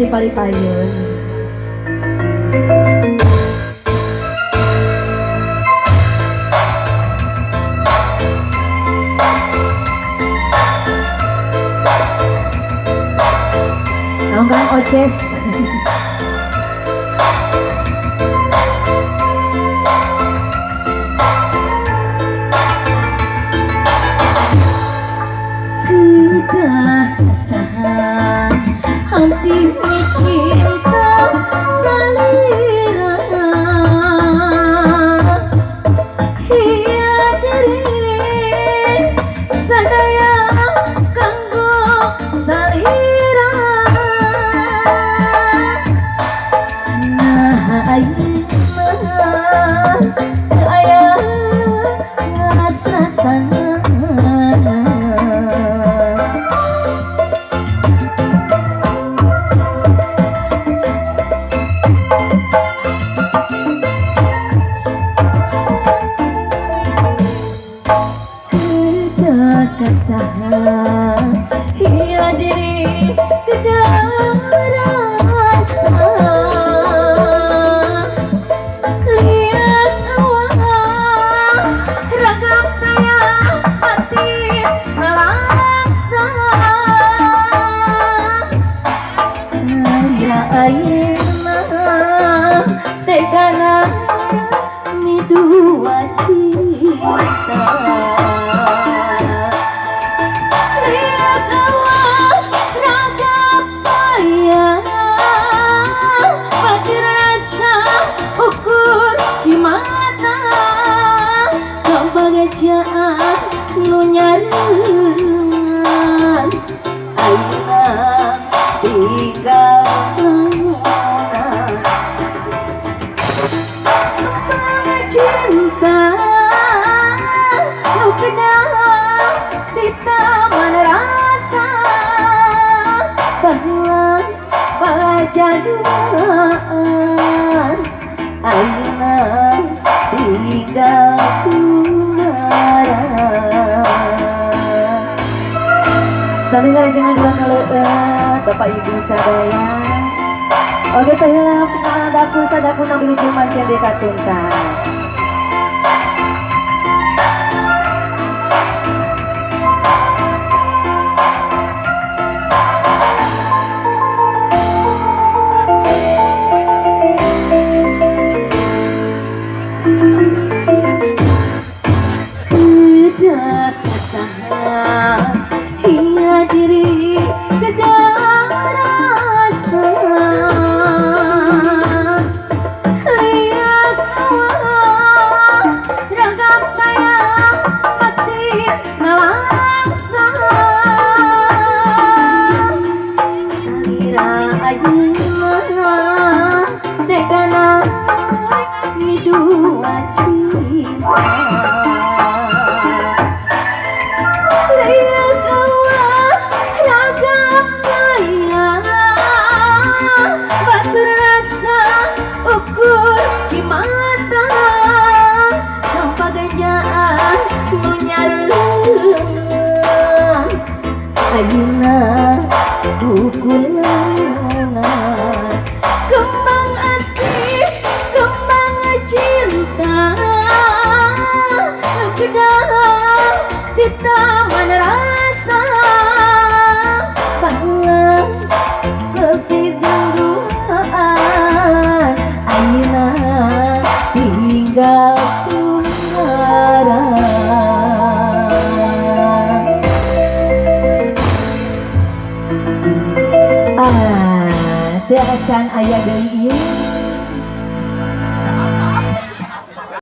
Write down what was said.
di Palipayun. Nongkrong Oces. Tidak sah hati cinta salira hia diri sadaya kanggo salira nah aya rasa-rasana kesahan hia diri kedarasa lihat awal ragam daya hati melaksa saya air mah tegana midua cinta bagajaan nu nyareungan ayeuna tinggalkan cinta nu kedah di taman rasa bahwa bajaduaan ayeuna tinggalkan. Sambil jangan dua kali Bapak Ibu sadaya. Oke saya dapur sadapun ambil cuman yang dikatungkan. Tidak sah hia diri kedarasa lihat awal ragam daya hati melaksa salira ayeuna tegana midua cinta cimata tanpa gajaan nu nyareungan ayeuna ukurna kembang asih kembang cinta nu kedah di taman rasa bahwa kesidungan ayeuna tinggal tunggaran. Seacan aya deui